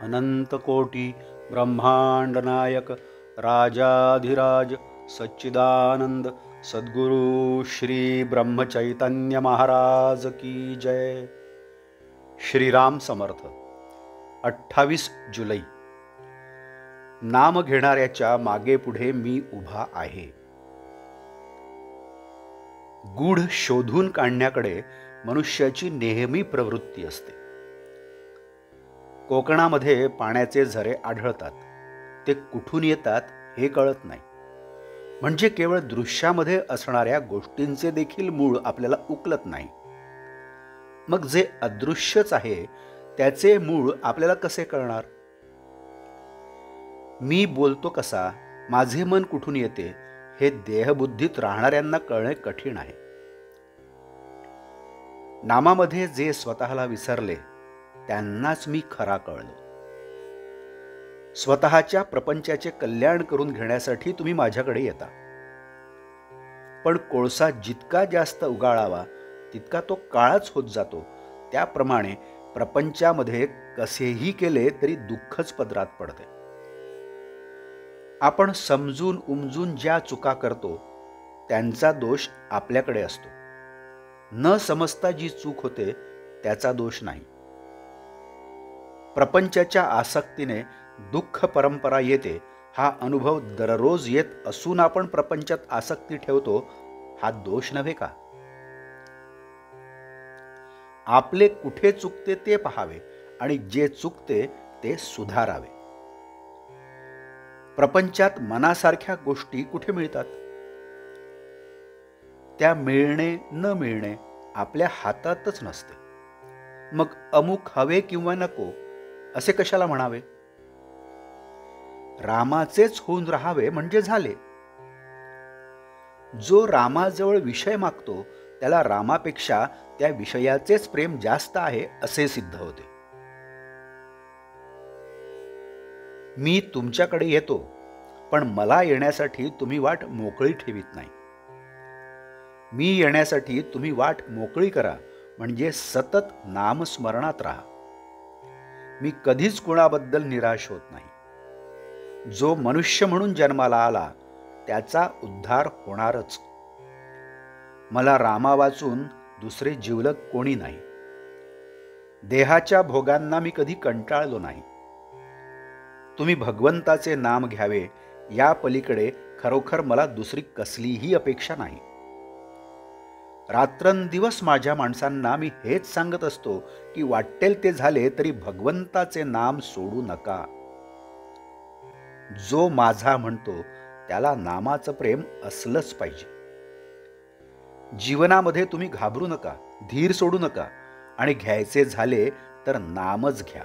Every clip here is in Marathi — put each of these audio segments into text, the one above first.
अनंतकोटी ब्रह्मांड नायक राजाधिराज सच्चिदानंद सद्गुरु श्री ब्रह्मचैतन्य महाराज की जय। श्रीराम समर्थ। 28 जुलै। नाम घेणाऱ्याच्या मागे पुढे मी उभा आहे। गूढ शोधून काढण्याकडे मनुष्याची नेहमी प्रवृत्ती असते। कोकणामध्ये पाण्याचे झरे आढळतात, ते कुठून येतात हे कळत नाही। म्हणजे केवळ दृश्यामध्ये असणाऱ्या गोष्टींचे देखील मूळ आपल्याला उकलत नाही। मग जे अदृश्यच आहे त्याचे मूळ आपल्याला कसे कळणार? मी बोलतो कसा, माझे मन कुठून येते हे देहबुद्धीत राहणाऱ्यांना कळणे कठीण आहे। नामामध्ये जे स्वतःला विसरले त्यांनाच मी खरा कळलो। स्वतःच्या प्रपंचाचे कल्याण करून घेण्यासाठी तुम्ही माझ्याकडे येता, पण कोळसा जितका जास्त उगाळावा तितका तो काळाच होत जातो। त्याप्रमाणे प्रपंचामध्ये कसेही केले तरी दुःखच पदरात पडते। आपण समजून उमजून ज्या चुका करतो त्यांचा दोष आपल्याकडे असतो, न समजता जी चूक होते त्याचा दोष नाही। प्रपंचाच्या आसक्तीने दुःख परंपरा येते हा अनुभव दररोज येत असून आपण प्रपंचात आसक्ती ठेवतो, हा दोष नव्हे का? आपले कुठे चुकते ते पाहावे आणि जे चुकते ते सुधारावे। प्रपंचात मनासारख्या गोष्टी कुठे मिळतात? त्या मिळणे न मिळणे आपल्या हातातच नसते। मग अमुक हवे किंवा नको असे कशाला म्हणावे? रामाचेच होऊन राहावे म्हणजे झाले। जो रामाजवळ विषय मागतो त्याला रामापेक्षा त्या विषयाचेच प्रेम जास्त आहे असे सिद्ध होते। मी तुमच्याकडे येतो, पण मला येण्यासाठी तुम्ही वाट मोकळी ठेवीत नाही। मी येण्यासाठी तुम्ही वाट मोकळी करा, म्हणजे सतत नामस्मरणात राहा। मी कधीच कुणाबद्दल निराश होत नाही। जो मनुष्य म्हणून जन्माला आला त्याचा उद्धार होणारच। मला रामा वाचून दुसरे जिवलग कोणी नाही। देहाच्या भोगांना मी कधी कंटाळलो नाही। तुम्ही भगवंताचे नाम घ्यावे या पलीकडे खरोखर मला दुसरी कसलीही अपेक्षा नाही। रात्रंदिवस माझ्या माणसांना मी हेच सांगत असतो की वाटेल ते झाले तरी भगवंताचे नाम सोडू नका। जो माझा म्हणतो त्याला नामाचं प्रेम असलंच पाहिजे। जीवनामध्ये तुम्ही घाबरू नका, धीर सोडू नका आणि घ्यायचे झाले तर नामच घ्या।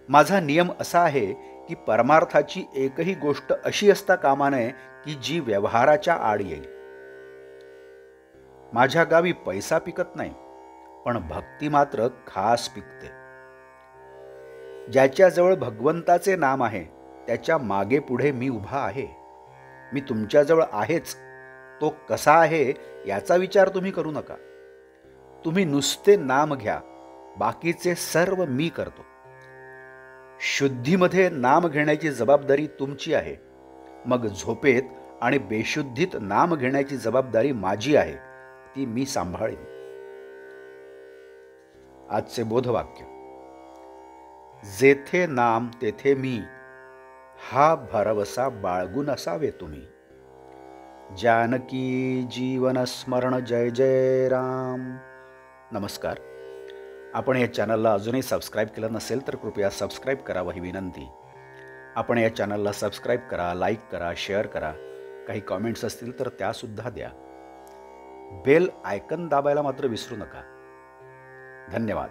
माझा नियम असा आहे की परमार्थाची एकही गोष्ट अशी असता कामा नये की जी व्यवहाराच्या आड येईल। माझ्या गावी पैसा पिकत नाही, पण भक्ती मात्र खास पिकते। ज्याच्याजवळ भगवंताचे नाम आहे त्याच्या मागे पुढे मी उभा आहे। मी तुमच्याजवळ आहेच, तो कसा आहे याचा विचार तुम्ही करू नका। तुम्ही नुसते नाम घ्या, बाकीचे सर्व मी करतो। शुद्धीमध्ये नाम घेण्याची जबाबदारी तुमची आहे, मग झोपेत आणि बेशुद्धीत नाम घेण्याची जबाबदारी माझी आहे, ती मी सांभाळीन। आजचे बोधवाक्य: जेथे नाम तेथे मी, हा भरवसा बाळगून असावे तुम्ही। जानकी जीवन स्मरण जय जय राम। नमस्कार। आपण या चॅनलला अजूनही सबस्क्राईब केलं नसेल तर कृपया सबस्क्राईब करावं ही विनंती। आपण या चॅनलला सबस्क्राईब करा, लाईक करा, शेअर करा। काही कॉमेंट्स असतील तर त्यासुद्धा द्या। बेल आयकन दाबायला मात्र विसरू नका। धन्यवाद।